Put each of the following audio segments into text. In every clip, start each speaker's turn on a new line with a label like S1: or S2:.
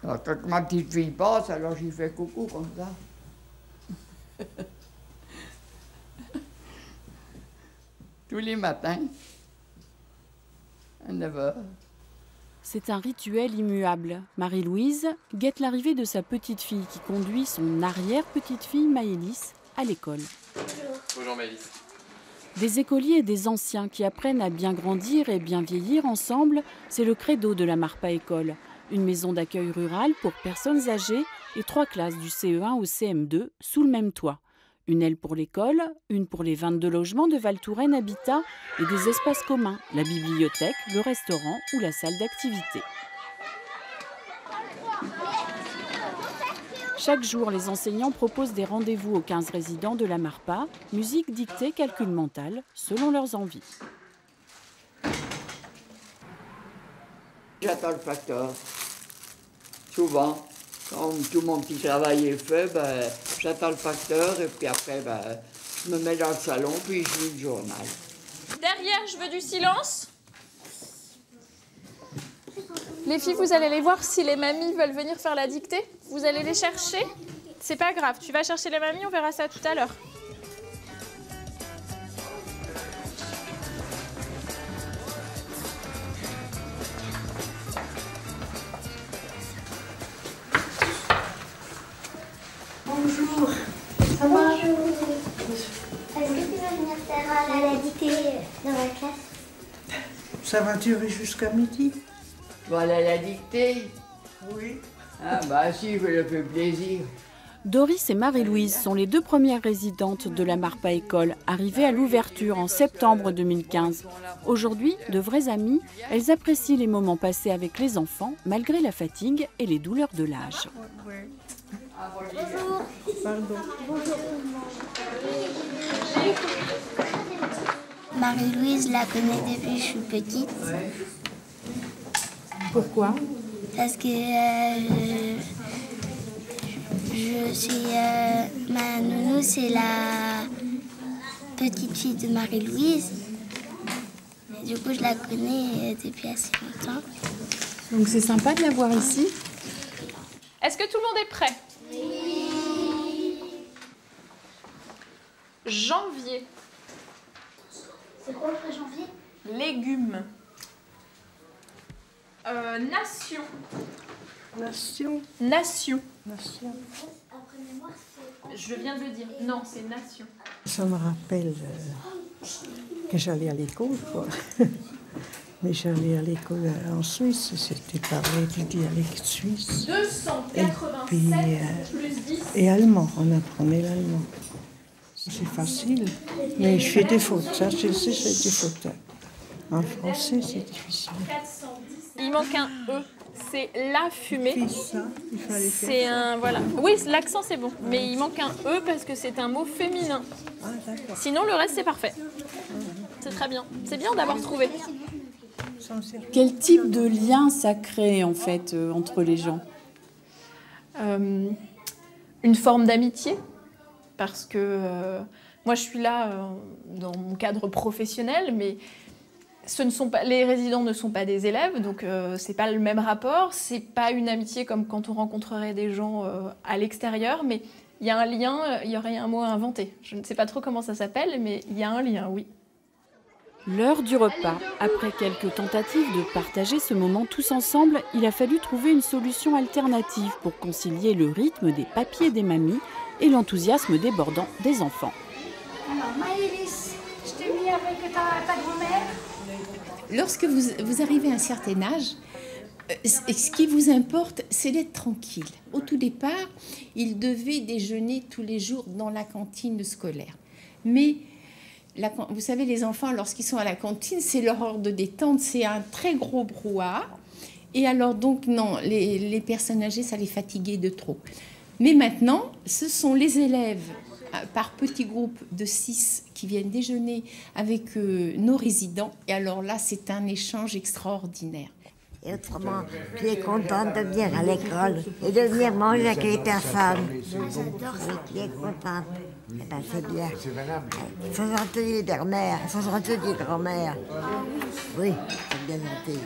S1: Alors, quand ma petite fille passe, alors j'y fais coucou comme ça. Tous les matins, à 9 h.
S2: C'est un rituel immuable. Marie-Louise guette l'arrivée de sa petite-fille qui conduit son arrière-petite-fille Maëlys à l'école.
S3: Bonjour Maëlys.
S2: Des écoliers et des anciens qui apprennent à bien grandir et bien vieillir ensemble, c'est le credo de la Marpa École. Une maison d'accueil rurale pour personnes âgées et 3 classes du CE1 au CM2 sous le même toit. Une aile pour l'école, une pour les 22 logements de Val Touraine Habitat et des espaces communs, la bibliothèque, le restaurant ou la salle d'activité. Chaque jour, les enseignants proposent des rendez-vous aux 15 résidents de la Marpa, musique dictée, calcul mental, selon leurs envies.
S1: J'attends le facteur. Souvent, quand tout mon petit travail est fait, ben, j'attends le facteur et puis après, ben, je me mets dans le salon puis je lis le journal.
S4: Derrière, je veux du silence. Les filles, vous allez aller voir si les mamies veulent venir faire la dictée. Vous allez les chercher. C'est pas grave, tu vas chercher les mamies, on verra ça tout à l'heure.
S5: Bonjour. Ça va? Bonjour. Est-ce que tu vas venir faire la dictée dans la classe?
S6: Ça va durer jusqu'à midi.
S1: Voilà la dictée.
S6: Oui.
S1: Ah bah si, je le fais plaisir.
S2: Doris et Marie-Louise sont les 2 premières résidentes de la Marpa École, arrivées à l'ouverture en septembre 2015. Aujourd'hui, de vraies amies, elles apprécient les moments passés avec les enfants, malgré la fatigue et les douleurs de l'âge.
S5: Bonjour.
S6: Pardon.
S5: Bonjour. Marie-Louise, je la connais depuis que je suis petite.
S2: Pourquoi?
S5: Parce que je suis ma nounou, c'est la petite fille de Marie-Louise. Du coup, je la connais depuis assez longtemps.
S7: Donc c'est sympa de la voir ici.
S4: Est-ce que tout le monde est prêt? Oui. Janvier.
S5: C'est quoi le 1er janvier?
S4: Légumes. Nation.
S6: Nation.
S4: Nation.
S6: Nation.
S5: Après mémoire, c'est...
S4: Je viens de le dire. Non, c'est nation.
S6: Ça me rappelle que j'allais à l'école, quoi. Mais j'allais à l'école en Suisse, c'était par du dialecte suisse.
S4: 287
S6: puis,
S4: plus 10.
S6: Et allemand, on apprenait l'allemand. C'est facile, mais je fais des fautes, ça je sais, je fais des fautes. En français, c'est difficile.
S4: Il manque un E. C'est la fumée.
S6: Puis ça, il fallait faire
S4: C'est
S6: ça.
S4: un... Voilà. Oui, l'accent c'est bon. Mais il manque un E parce que c'est un mot féminin.
S6: Ah, d'accord.
S4: Sinon, le reste c'est parfait. C'est très bien. C'est bien d'avoir trouvé.
S2: Quel type de lien ça crée en fait entre les gens?
S4: Une forme d'amitié. Parce que moi je suis là dans mon cadre professionnel, mais ce ne sont pas, les résidents ne sont pas des élèves, donc c'est pas le même rapport, c'est pas une amitié comme quand on rencontrerait des gens à l'extérieur, mais il y a un lien, il y aurait un mot à inventer. Je ne sais pas trop comment ça s'appelle, mais il y a un lien, oui.
S2: L'heure du repas. Après quelques tentatives de partager ce moment tous ensemble, il a fallu trouver une solution alternative pour concilier le rythme des papiers des mamies et l'enthousiasme débordant des enfants.
S5: Alors, Maëlys, je t'ai mis avec ta grand-mère.
S7: Lorsque vous arrivez à un certain âge, ce qui vous importe, c'est d'être tranquille. Au tout départ, ils devaient déjeuner tous les jours dans la cantine scolaire. Mais vous savez, les enfants, lorsqu'ils sont à la cantine, c'est leur heure de détente, c'est un très gros brouhaha. Et alors donc, non, les personnes âgées, ça les fatiguait de trop. Mais maintenant, ce sont les élèves par petits groupes de 6 qui viennent déjeuner avec nos résidents. Et alors là, c'est un échange extraordinaire.
S8: Et autrement, tu es contente de venir à l'école et de venir manger avec ta femme.
S5: J'adore ça.
S8: Oui, tu es contente. Eh ben, c'est bien. Ils sont gentils, les belles-mères. Ils sont gentils, les grands-mères. Oui, c'est bien gentil.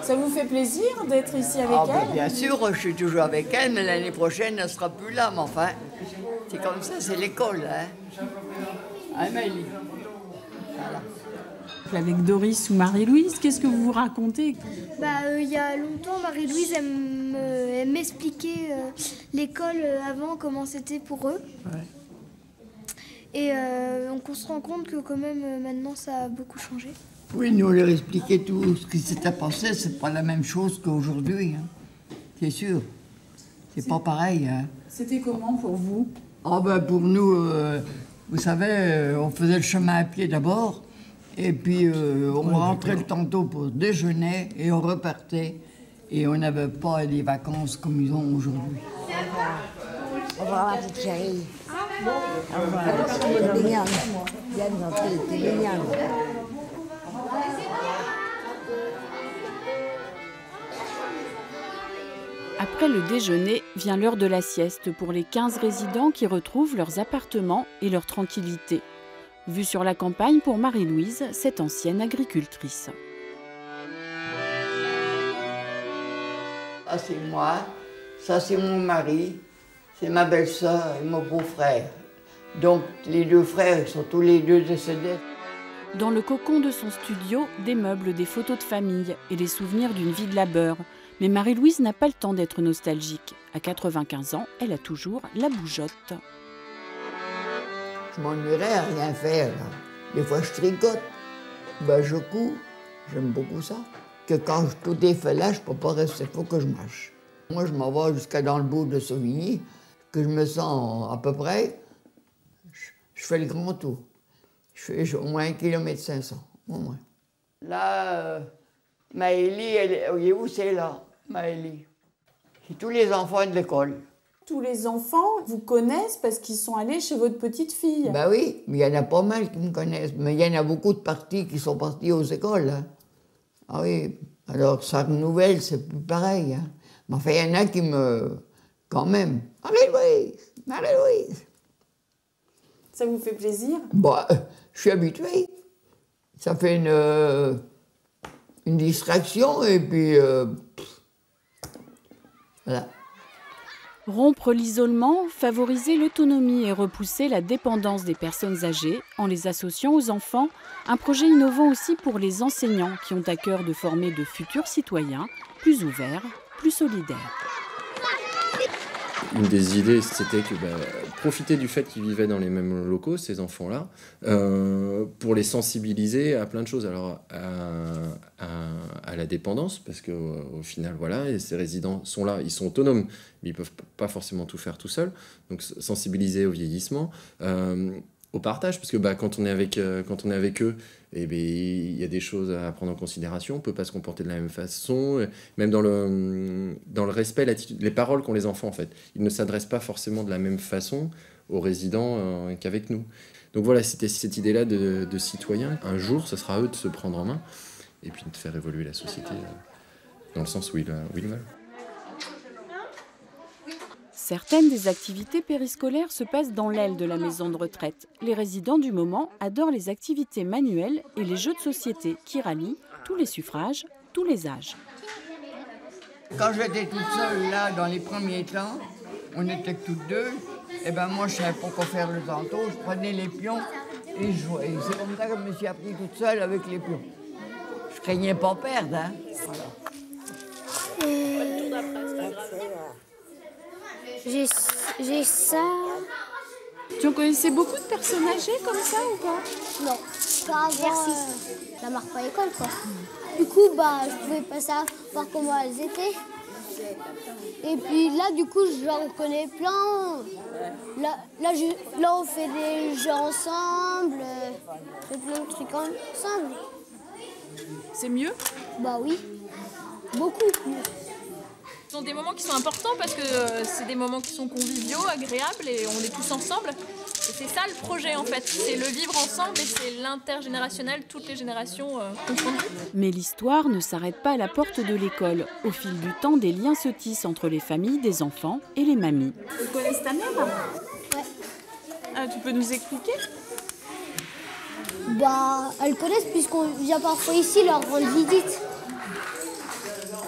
S2: Ça vous fait plaisir d'être ici avec elle?
S1: Bien sûr, je suis toujours avec elle, mais l'année prochaine, elle ne sera plus là. Mais enfin, c'est comme ça, c'est l'école. Hein. Amélie. Voilà.
S2: Avec Doris ou Marie-Louise, qu'est-ce que vous vous racontez?
S9: Il y a longtemps, Marie-Louise, elle m'expliquait l'école avant, comment c'était pour eux.
S1: Ouais.
S9: Et on se rend compte que quand même, maintenant, ça a beaucoup changé.
S1: Oui, nous, on leur expliquait tout ce qui s'était passé. C'est pas la même chose qu'aujourd'hui. Hein. C'est sûr. C'est pas pareil. Hein.
S2: C'était comment pour vous?
S1: Pour nous, vous savez, on faisait le chemin à pied d'abord. Et puis, on rentrait le tantôt pour déjeuner et on repartait. Et on n'avait pas des vacances comme ils ont aujourd'hui.
S8: Au revoir, ma petite chérie. Au revoir. T'es mignonne. Bien gentille, t'es mignonne.
S2: Après le déjeuner, vient l'heure de la sieste pour les 15 résidents qui retrouvent leurs appartements et leur tranquillité. Vue sur la campagne pour Marie-Louise, cette ancienne agricultrice.
S1: Ça, c'est moi. Ça, c'est mon mari. C'est ma belle-sœur et mon beau-frère. Donc, les deux frères sont tous les deux décédés.
S2: Dans le cocon de son studio, des meubles, des photos de famille et les souvenirs d'une vie de labeur. Mais Marie-Louise n'a pas le temps d'être nostalgique. À 95 ans, elle a toujours la bougeotte.
S1: Je m'ennuierais à rien faire. Là. Des fois, je tricote. Je couds. J'aime beaucoup ça. Que quand tout est fait là, je ne peux pas rester. Il faut que je marche. Moi, je m'en vais jusqu'à dans le bout de Sauvigny, que je me sens à peu près. Je fais le grand tour. Je fais au moins 1,5 km, au moins. Là, Maëlie, voyez-vous, c'est là, Maëlie. C'est tous les enfants de l'école.
S2: Tous les enfants vous connaissent parce qu'ils sont allés chez votre petite fille.
S1: Oui, mais il y en a pas mal qui me connaissent. Mais il y en a beaucoup de partis qui sont partis aux écoles. Hein. Ah oui, alors ça renouvelle, c'est plus pareil. Hein. Mais enfin, il y en a qui me... Quand même. Marie-Louise, Marie-Louise.
S2: Ça vous fait plaisir?
S1: Je suis habituée. Ça fait une distraction et puis... voilà.
S2: Rompre l'isolement, favoriser l'autonomie et repousser la dépendance des personnes âgées en les associant aux enfants, un projet innovant aussi pour les enseignants qui ont à cœur de former de futurs citoyens plus ouverts, plus solidaires.
S3: Une des idées, c'était que profiter du fait qu'ils vivaient dans les mêmes locaux, ces enfants-là, pour les sensibiliser à plein de choses. Alors, à la dépendance, parce qu'au final, voilà, et ces résidents sont là, ils sont autonomes, mais ils ne peuvent pas forcément tout faire tout seuls. Donc, sensibiliser au vieillissement, au partage, parce que quand on est avec eux, il y a des choses à prendre en considération. On ne peut pas se comporter de la même façon, même dans le respect, l'attitude, les paroles qu'ont les enfants, en fait. Ils ne s'adressent pas forcément de la même façon aux résidents qu'avec nous. Donc voilà, c'était cette idée-là de citoyens. Un jour, ce sera à eux de se prendre en main et puis de faire évoluer la société dans le sens où ils veulent.
S2: Certaines des activités périscolaires se passent dans l'aile de la maison de retraite. Les résidents du moment adorent les activités manuelles et les jeux de société qui rallient tous les suffrages, tous les âges.
S1: Quand j'étais toute seule là, dans les premiers temps, on était toutes deux, moi je savais pas quoi faire le tantôt, je prenais les pions et je jouais. C'est comme ça que je me suis appris toute seule avec les pions. Je craignais pas perdre, hein. Voilà.
S9: J'ai ça.
S2: Tu en connaissais beaucoup de personnes âgées comme ça ou pas?
S9: Non, pas avant la marque pas école, quoi. Du coup, je pouvais pas savoir comment elles étaient. Et puis là, du coup, j'en connais plein. Là, on fait des jeux ensemble, on fait plein de trucs ensemble.
S2: C'est mieux?
S9: Oui, beaucoup mieux.
S4: Ce sont des moments qui sont importants parce que c'est des moments qui sont conviviaux, agréables et on est tous ensemble. Et c'est ça le projet en fait, c'est le vivre ensemble et c'est l'intergénérationnel, toutes les générations confondues.
S2: Mais l'histoire ne s'arrête pas à la porte de l'école. Au fil du temps, des liens se tissent entre les familles des enfants et les mamies.
S10: Vous connaissez ta mère?
S9: Ouais.
S2: Ah, tu peux nous expliquer?
S9: Bah, elles connaissent puisqu'on vient parfois ici leur rendre visite.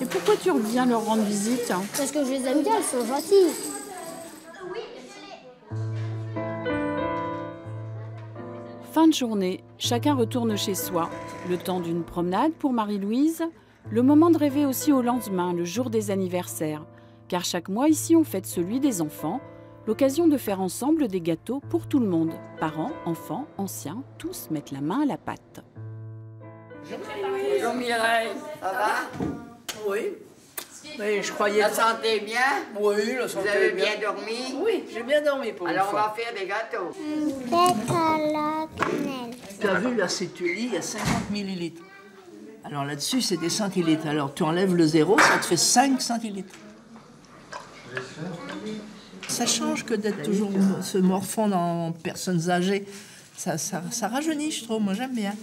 S2: Et pourquoi tu reviens leur rendre visite?
S9: Parce que je les aime bien, elles sont gentilles.
S2: Fin de journée, chacun retourne chez soi. Le temps d'une promenade pour Marie-Louise, le moment de rêver aussi au lendemain, le jour des anniversaires. Car chaque mois ici, on fête celui des enfants, l'occasion de faire ensemble des gâteaux pour tout le monde. Parents, enfants, anciens, tous mettent la main à la pâte.
S1: Bonjour Mireille, ça va?
S10: Oui. Oui, je croyais.
S1: La santé bien?
S10: Oui, la santé
S1: Vous avez
S10: bien.
S1: bien dormi?
S10: Oui, j'ai bien dormi pour
S1: Alors
S10: une
S1: on
S10: fois.
S1: va faire des gâteaux.
S9: Tête à la cannelle.
S10: Tu as vu, là, c'est tu lis, il y a 50 millilitres. Alors là-dessus, c'est des centilitres. Alors tu enlèves le zéro, ça te fait 5 centilitres. Ça change que d'être toujours se morfondre en personnes âgées. Ça rajeunit, je trouve. Moi, j'aime bien.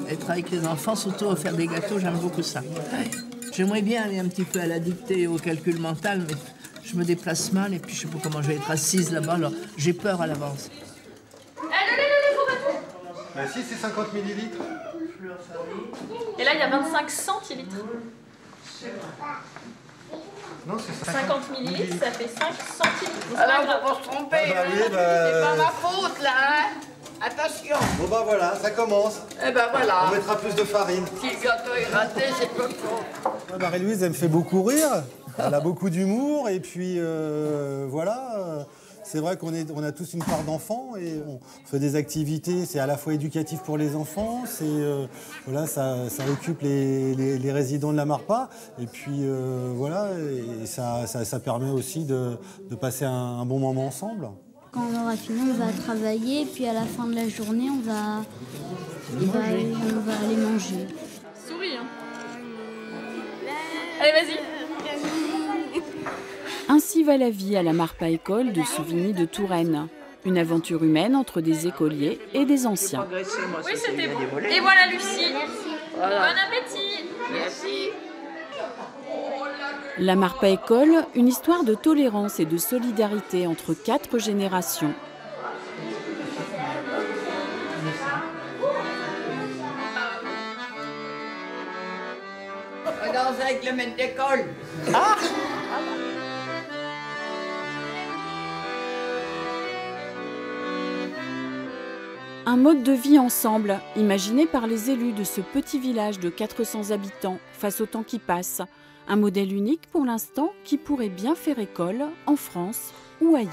S10: Être avec les enfants, surtout faire des gâteaux, j'aime beaucoup ça. Ouais. J'aimerais bien aller un petit peu à la dictée et au calcul mental, mais je me déplace mal et puis je sais pas comment je vais être assise là-bas, alors j'ai peur à l'avance.
S11: Bah si, c'est 50 millilitres.
S4: Et là, il y a 25 centilitres.
S11: Non, c'est
S4: 50 millilitres, ça fait 5 centilitres. C'est
S1: Alors
S4: pas grave.
S1: faut pas se tromper,
S11: Ah bah
S1: hein.
S11: oui, bah,
S1: C'est pas ma faute là, hein. Attention.
S11: Bon bah voilà, ça commence.
S1: Eh ben voilà.
S11: On mettra plus de farine.
S1: Si le gâteau est raté, c'est comme ça.
S11: Marie-Louise, elle me fait beaucoup rire. Elle a beaucoup d'humour et puis voilà. C'est vrai qu'on a tous une part d'enfants et on fait des activités. C'est à la fois éducatif pour les enfants, voilà, ça occupe les résidents de la Marpa et puis voilà, et ça permet aussi de passer un bon moment ensemble.
S9: Quand on aura fini, on va travailler, puis à la fin de la journée, on va aller manger.
S4: Souris, hein. Allez, vas-y.
S2: Ainsi va la vie à la Marpa École de Souvigny de Touraine. Une aventure humaine entre des écoliers et des anciens.
S4: Oui, c'était bon. Et voilà, Lucie. Voilà. Bon appétit.
S1: Merci.
S2: La Marpa École, une histoire de tolérance et de solidarité entre 4 générations.
S1: On danse avec le maître d'école.
S2: Un mode de vie ensemble, imaginé par les élus de ce petit village de 400 habitants face au temps qui passe. Un modèle unique pour l'instant qui pourrait bien faire école en France ou ailleurs.